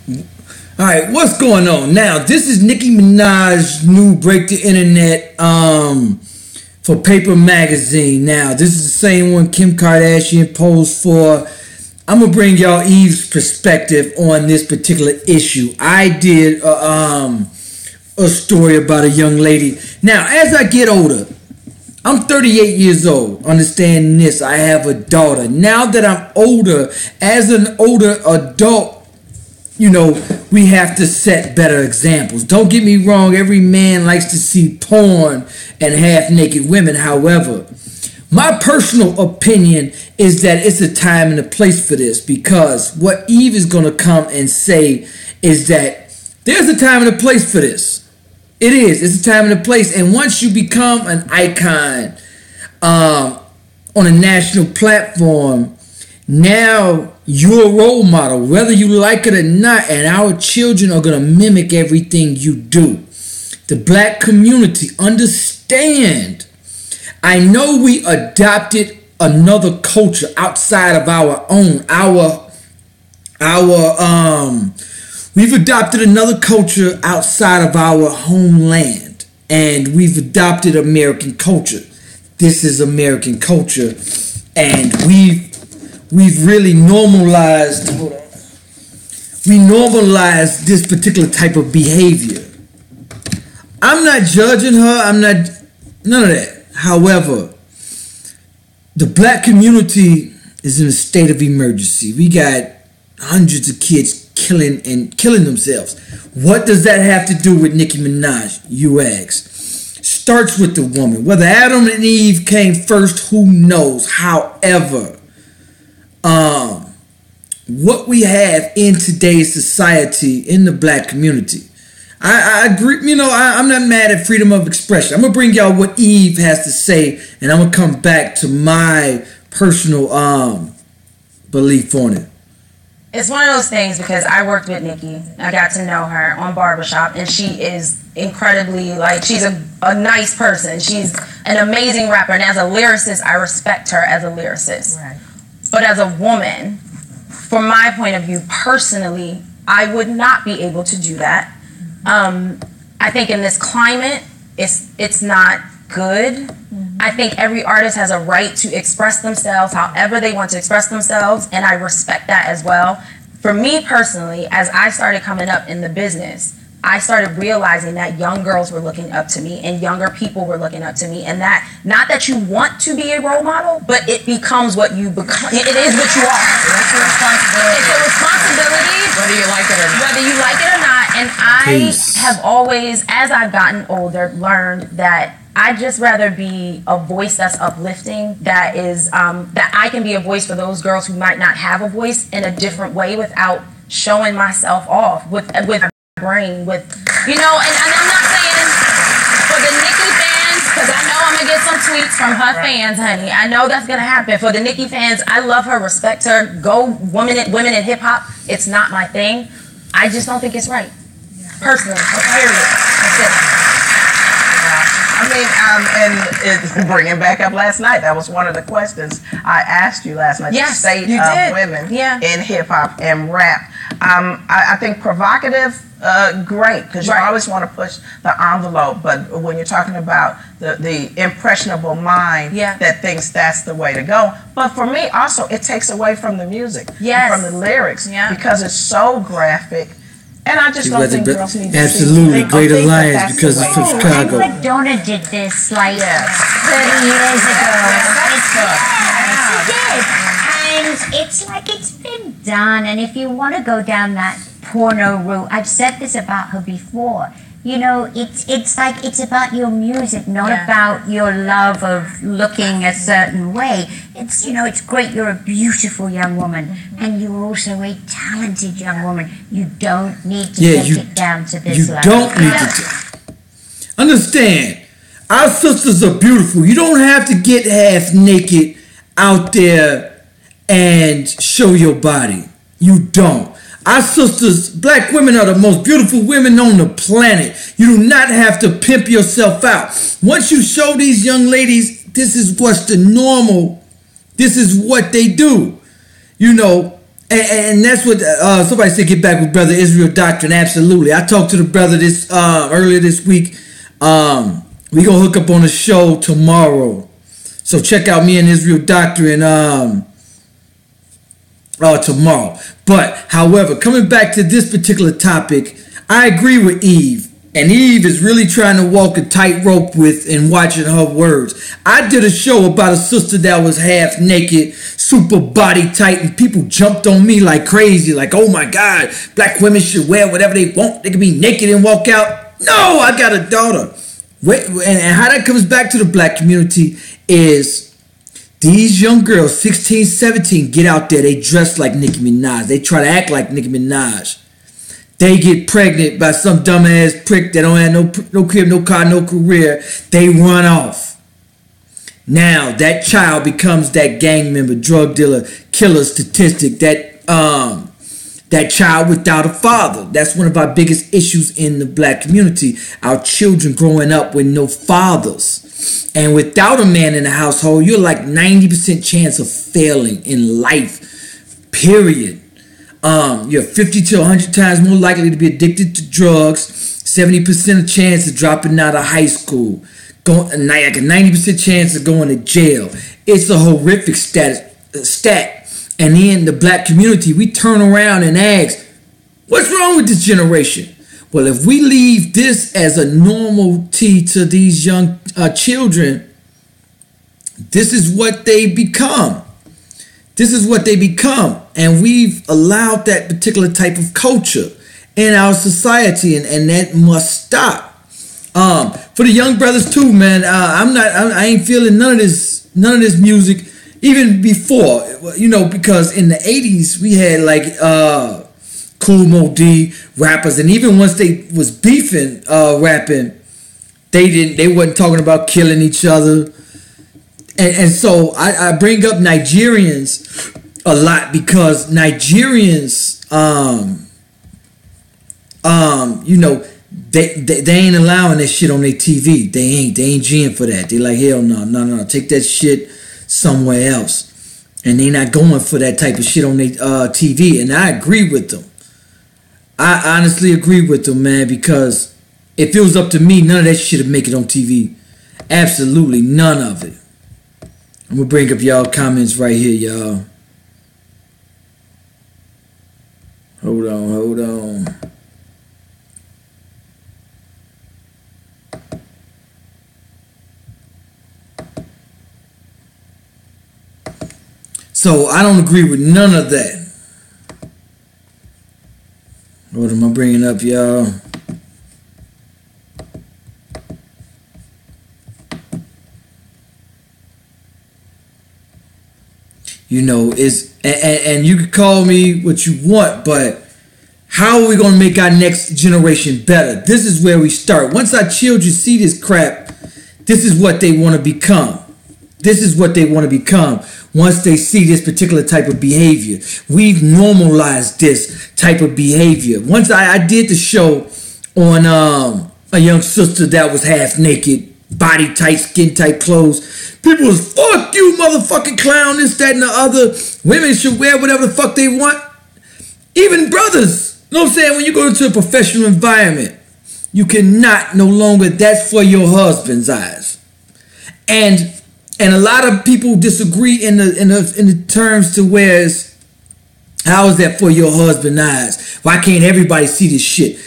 All right, what's going on now? This is Nicki Minaj's new Break the Internet for Paper Magazine. Now, this is the same one Kim Kardashian posed for. I'm gonna bring y'all Eve's perspective on this particular issue. I did a story about a young lady. Now, as I get older, I'm 38 years old. Understand this, I have a daughter. Now that I'm older, as an older adult, you know, we have to set better examples. Don't get me wrong, every man likes to see porn and half-naked women. However, my personal opinion is that it's a time and a place for this, because what Eve is going to come and say is that there's a time and a place for this. It is. It's a time and a place. And once you become an icon on a national platform, now you're a role model, whether you like it or not, and our children are going to mimic everything you do. The black community, understand. I know we adopted another culture outside of our own. We've adopted another culture outside of our homeland, and we've adopted American culture. This is American culture, and we've really normalized. We normalized this particular type of behavior. I'm not judging her. I'm not none of that. However, the black community is in a state of emergency. We got hundreds of kids killing themselves. What does that have to do with Nicki Minaj, you ask? Starts with the woman. Whether Adam and Eve came first, who knows? However, what we have in today's society, in the black community, I agree. You know, I'm not mad at freedom of expression. I'm gonna bring y'all what Eve has to say, and I'm gonna come back to my personal belief on it. It's one of those things, because I worked with Nicki. I got to know her on Barbershop, and she is incredibly, like, she's a nice person. She's an amazing rapper, and as a lyricist, I respect her as a lyricist. Right. But as a woman, from my point of view, personally, I would not be able to do that. I think in this climate, it's not good. I think every artist has a right to express themselves however they want to express themselves, and I respect that as well. For me personally, as I started coming up in the business, I started realizing that young girls were looking up to me and younger people were looking up to me, and that, not that you want to be a role model, but it becomes what you become. It is what you are. It's a responsibility. It's a responsibility. Whether you like it or not. Whether you like it or not. And I have always, as I've gotten older, learned that I'd just rather be a voice that's uplifting, that is, that I can be a voice for those girls who might not have a voice in a different way without showing myself off with brain, with, you know, and I'm not saying for the Nicki fans, because I know I'm gonna get some tweets from her fans, honey. I know that's gonna happen. For the Nicki fans, I love her, respect her, go women in hip hop. It's not my thing. I just don't think it's right. Personally, period. That's it. I mean, and bringing back up last night, that was one of the questions I asked you last night. Yes, the state you of did. women in hip hop and rap. I think provocative, great, because you always want to push the envelope. But when you're talking about the impressionable mind that thinks that's the way to go, but for me also, it takes away from the music, and from the lyrics, because it's so graphic. And I just don't think girls need to absolutely Great Alliance, because it's from Chicago. Madonna did this like 30 years ago. She did. And it's like it's been done. And if you want to go down that porno route, I've said this about her before. You know, it's like it's about your music, not about your love of looking a certain way. It's, you know, it's great. You're a beautiful young woman, and you're also a talented young woman. You don't need to take it down to this level. You don't need to. Understand, our sisters are beautiful. You don't have to get half naked out there and show your body. You don't. Our sisters, black women, are the most beautiful women on the planet. You do not have to pimp yourself out. Once you show these young ladies, this is what's the normal, this is what they do, you know. And that's what somebody said. Get back with Brother Israel Doctrine. Absolutely. I talked to the brother this earlier this week. We gonna hook up on a show tomorrow, so check out me and Israel Doctrine tomorrow. But however, coming back to this particular topic, I agree with Eve. And Eve is really trying to walk a tightrope with and watching her words. I did a show about a sister that was half naked, super body tight, and people jumped on me like crazy. Like, oh my God, black women should wear whatever they want. They can be naked and walk out. No, I got a daughter. And how that comes back to the black community is these young girls, 16, 17, get out there. They dress like Nicki Minaj. They try to act like Nicki Minaj. They get pregnant by some dumbass prick that don't have no crib, no car, no career. They run off. Now that child becomes that gang member, drug dealer, killer statistic. That child without a father. That's one of our biggest issues in the black community. Our children growing up with no fathers. And without a man in the household, you're like 90% chance of failing in life. Period. You're 50 to 100 times more likely to be addicted to drugs, 70% of chance of dropping out of high school, like a 90% chance of going to jail. It's a horrific stat. And in the black community, we turn around and ask, what's wrong with this generation? Well, if we leave this as a normality to these young children, this is what they become. This is what they become. And we've allowed that particular type of culture in our society, and that must stop. For the young brothers too, man, I ain't feeling none of this music even before, because in the 80s we had like Cool Mo D rappers, and even once they was beefing rapping, they wasn't talking about killing each other. And so I bring up Nigerians a lot because Nigerians, they ain't allowing that shit on their TV. They ain't G'ing for that. They like, hell no, take that shit somewhere else. And they not going for that type of shit on their TV. And I agree with them. I honestly agree with them, man, because if it was up to me, none of that shit would make it on TV. Absolutely none of it. I'm gonna bring up y'all comments right here, y'all. Hold on. So I don't agree with none of that. What am I bringing up, y'all? And you can call me what you want, but how are we going to make our next generation better? This is where we start. Once our children see this crap, this is what they want to become. This is what they want to become once they see this particular type of behavior. We've normalized this type of behavior. Once I did the show on a young sister that was half naked, body tight, skin tight clothes. People was, fuck you, motherfucking clown, this, that, and the other. Women should wear whatever the fuck they want. Even brothers. You know what I'm saying? When you go into a professional environment, you cannot no longer, that's for your husband's eyes. And a lot of people disagree in the terms to where it's, how is that for your husband's eyes? Why can't everybody see this shit?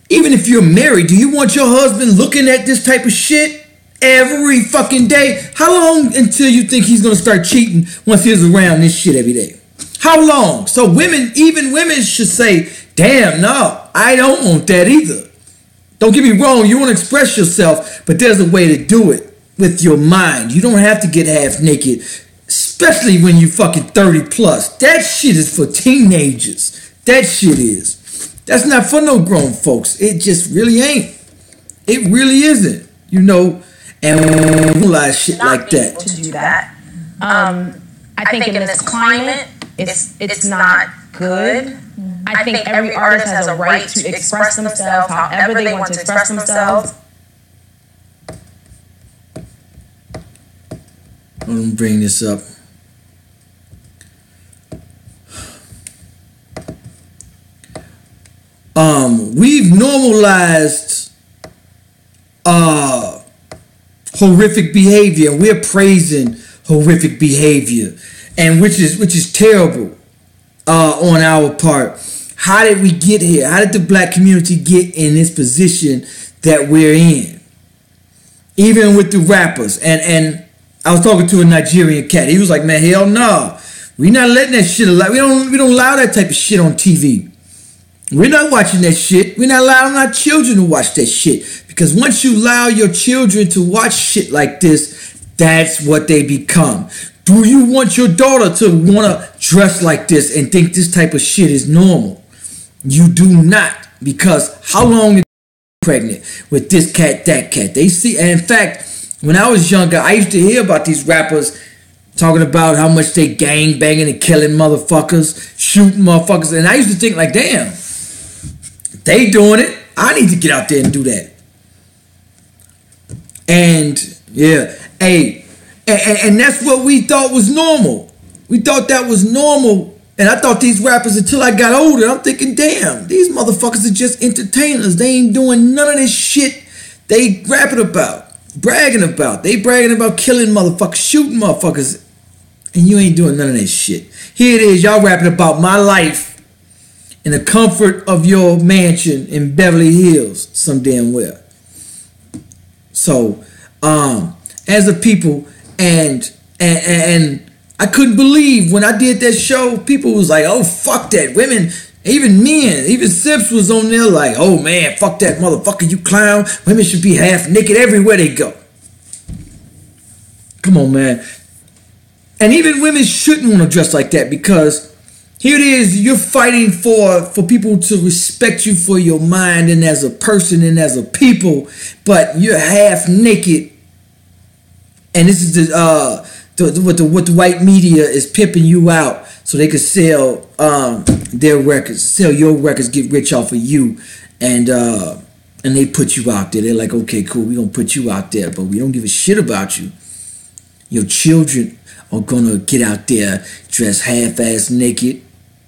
Even if you're married, do you want your husband looking at this type of shit every fucking day? How long until you think he's gonna start cheating once he's around this shit every day? How long? So even women should say, damn, no, I don't want that either. Don't get me wrong, you want to express yourself, but there's a way to do it with your mind. You don't have to get half naked, especially when you fucking 30 plus. That shit is for teenagers. That shit is. That's not for no grown folks. It just really ain't. It really isn't. And a lot of shit like that. To do that. I think in this climate, it's not good. I think every artist has a right to express themselves however they want to express themselves. I'm gonna bring this up. we've normalized horrific behavior. We're praising horrific behavior, and which is terrible on our part. How did we get here? How did the black community get in this position that we're in? Even with the rappers, and I was talking to a Nigerian cat. He was like, "Man, hell no, we not letting that shit allow. We don't allow that type of shit on TV. We're not watching that shit. We're not allowing our children to watch that shit, because once you allow your children to watch shit like this, that's what they become. Do you want your daughter to want to dress like this and think this type of shit is normal? You do not, because how long is pregnant with this cat, that cat? They see, and in fact, when I was younger, I used to hear about these rappers talking about how much they gang banging and killing motherfuckers, shooting motherfuckers, and I used to think like, damn, they doing it. I need to get out there and do that. And yeah, hey, and that's what we thought was normal. We thought that was normal. And I thought these rappers, until I got older, I'm thinking, damn, these motherfuckers are just entertainers. They ain't doing none of this shit they rapping about, bragging about. They bragging about killing motherfuckers, shooting motherfuckers. And you ain't doing none of that shit. Here it is, y'all rapping about my life in the comfort of your mansion in Beverly Hills, some damn well. So, as a people, and I couldn't believe when I did that show, people was like, oh, fuck that. Women, even men, even Sips was on there like, oh man, fuck that motherfucker, you clown. Women should be half naked everywhere they go. Come on, man. And even women shouldn't want to dress like that, because here it is, you're fighting for people to respect you for your mind and as a person and as a people, but you're half naked. And this is what the white media is pimping you out so they could sell their records, sell your records, get rich off of you, and they put you out there. They're like, okay, cool, we're gonna put you out there, but we don't give a shit about you. Your children are gonna get out there, dress half-ass naked,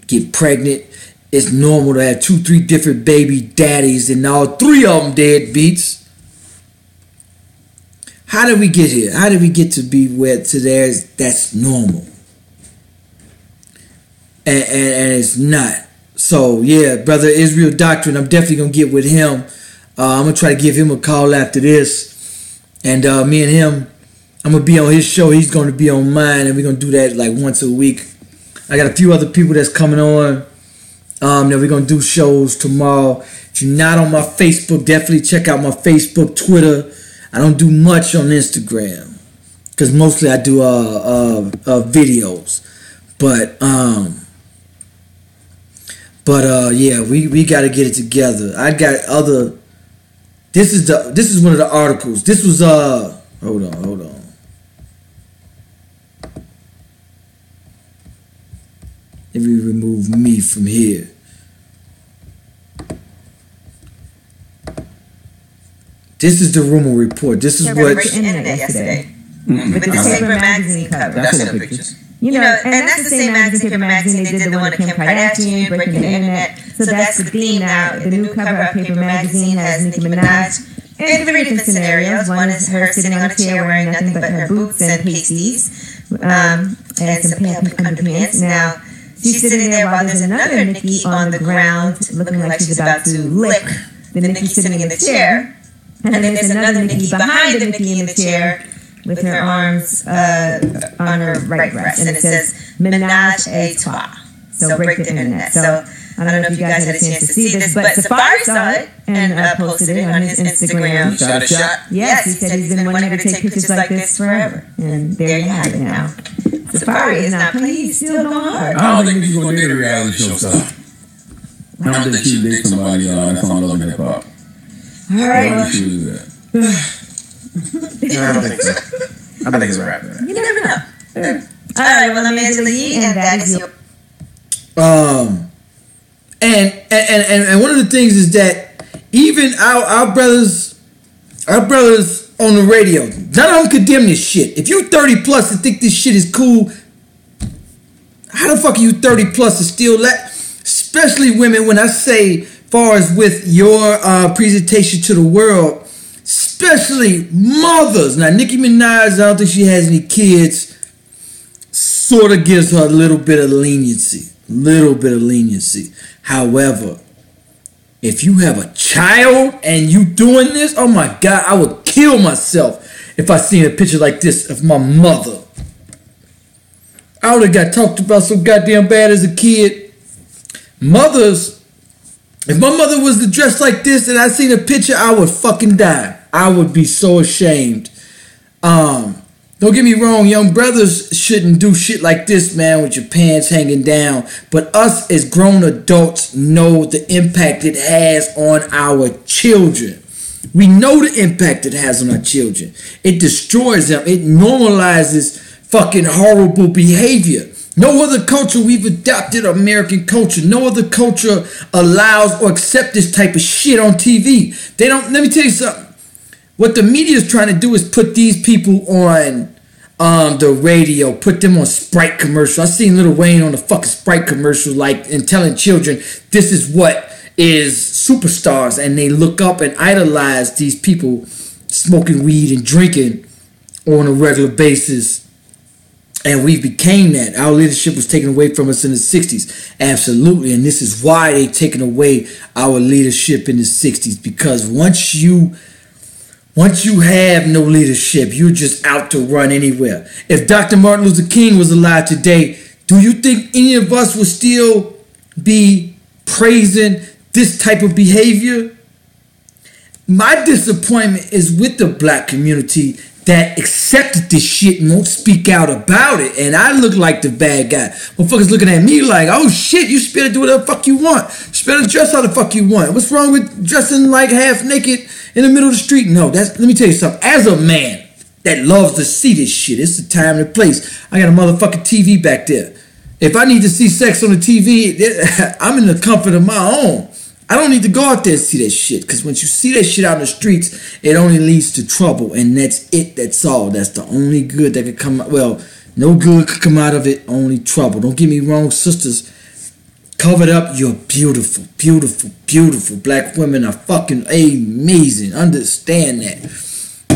get pregnant. It's normal to have 2-3 different baby daddies, and all 3 of them deadbeats. How did we get here? How did we get to be where to theirs? That's normal, and it's not. So yeah, brother Israel Doctrine, I'm definitely gonna get with him. I'm gonna try to give him a call after this, and me and him, I'm gonna be on his show. He's gonna be on mine, and we're gonna do that like once a week. I got a few other people that's coming on. That we're gonna do shows tomorrow. If you're not on my Facebook, definitely check out my Facebook, Twitter. I don't do much on Instagram because mostly I do videos. But yeah, we got to get it together. I got other. This is one of the articles. This was hold on. Let me remove me from here. This is the rumor report. This is what internet yesterday. With the Paper magazine cover. That's the pictures. You know, and that's the same magazine, Paper magazine. They did the one of Kim Kardashian breaking the internet. So that's the theme now. The new cover of Paper magazine has Nicki Minaj in 3 different scenarios. One is her sitting on a chair wearing nothing but her boots and pasties, and some underpants. Now, she's sitting there while there's another Nicki on the ground looking like she's about to lick the Nicki sitting in the chair. And then there's another Nicki behind the Nicki in the chair with her arms on her right breast. And it says, Menage a trois. So break the internet. So I don't know if you guys had a chance to see this, but Safari saw it and posted it on his Instagram. Shot a shot? Yes, he said he's been wanting to take pictures like this forever. And there you have it now. Safari is not playing, he's still going hard. I don't think he's going to date a reality show star. I don't think she would date somebody that's on Love and Hip Hop. All right. I don't think she would do that. No, I don't think so. I think it's a rap. You never know. All right, well, I'm Angela Yee, and that is your... And one of the things is that even our brothers on the radio, none of them condemn this shit. If you 30 plus and think this shit is cool, how the fuck are you 30 plus and still especially women, when I say far as with your presentation to the world, especially mothers. Now, Nicki Minaj, I don't think she has any kids, sort of gives her a little bit of leniency. However, if you have a child and you doing this, oh my God, I would kill myself if I seen a picture like this of my mother. I would have got talked about so goddamn bad as a kid. Mothers, if my mother was dressed like this and I seen a picture, I would fucking die. I would be so ashamed. Don't get me wrong, young brothers shouldn't do shit like this, man, with your pants hanging down. But us as grown adults know the impact it has on our children. We know the impact it has on our children. It destroys them. It normalizes fucking horrible behavior. No other culture we've adopted American culture. No other culture allows or accepts this type of shit on TV. They don't. Let me tell you something. What the media is trying to do is put these people on the radio, put them on Sprite commercial. I seen Lil Wayne on the fucking Sprite commercial, like, and telling children this is what is superstars, and they look up and idolize these people smoking weed and drinking on a regular basis. And we became that. Our leadership was taken away from us in the 60s. Absolutely. And this is why they taken away our leadership in the 60s. Because once you have no leadership, you're just out to run anywhere. If Dr. Martin Luther King was alive today, do you think any of us would still be praising this type of behavior? My disappointment is with the black community that accepted this shit and won't speak out about it. And I look like the bad guy. Motherfuckers looking at me like, oh shit, you should be able to do whatever the fuck you want. You should be able to dress how the fuck you want. What's wrong with dressing like half naked in the middle of the street? No, let me tell you something. As a man that loves to see this shit, it's the time and the place. I got a motherfucking TV back there. If I need to see sex on the TV, I'm in the comfort of my own. I don't need to go out there and see that shit, because once you see that shit out in the streets, it only leads to trouble, and that's it. That's all. That's the only good that could come out. Well, no good could come out of it, only trouble. Don't get me wrong, sisters. Covered up, you're beautiful, beautiful, beautiful. Black women are fucking amazing. Understand that.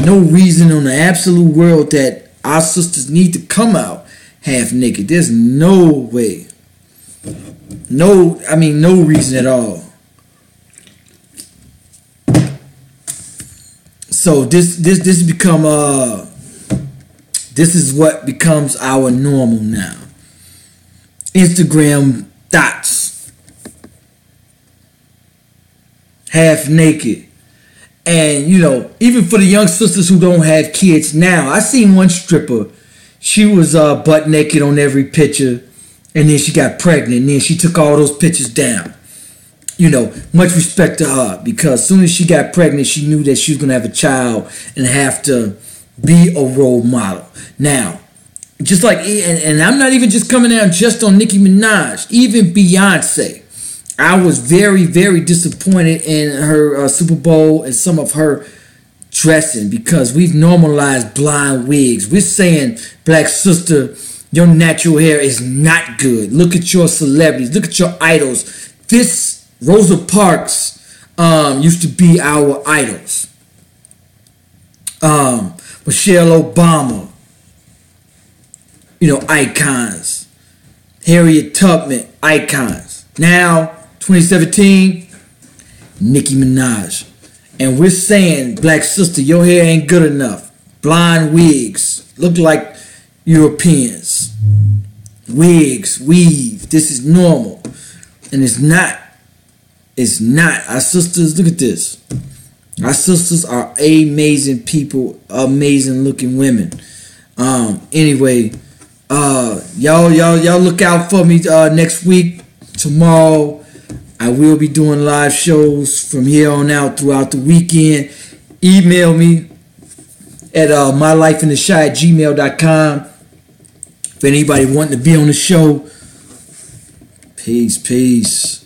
No reason on the absolute world that our sisters need to come out half naked. There's no way. No reason at all. So this become this is what becomes our normal now. Instagram thoughts, half naked, and even for the young sisters who don't have kids now, I seen one stripper. She was butt naked on every picture, and then she got pregnant, and then she took all those pictures down. Much respect to her, because as soon as she got pregnant, she knew that she was going to have a child and have to be a role model. Now, just like, and I'm not even just coming out just on Nicki Minaj, even Beyonce. I was very, very disappointed in her Super Bowl and some of her dressing, because we've normalized blonde wigs. We're saying, black sister, your natural hair is not good. Look at your celebrities. Look at your idols. This Rosa Parks used to be our idols. Michelle Obama, icons. Harriet Tubman, icons. Now, 2017, Nicki Minaj. And we're saying, black sister, your hair ain't good enough. Blonde wigs, look like Europeans. Wigs, weave, this is normal. And it's not. It's not. Our sisters, look at this. Our sisters are amazing people, amazing looking women. Anyway, y'all look out for me next week. Tomorrow, I will be doing live shows from here on out throughout the weekend. Email me at mylifeintheshy@gmail.com. If anybody wanting to be on the show, peace.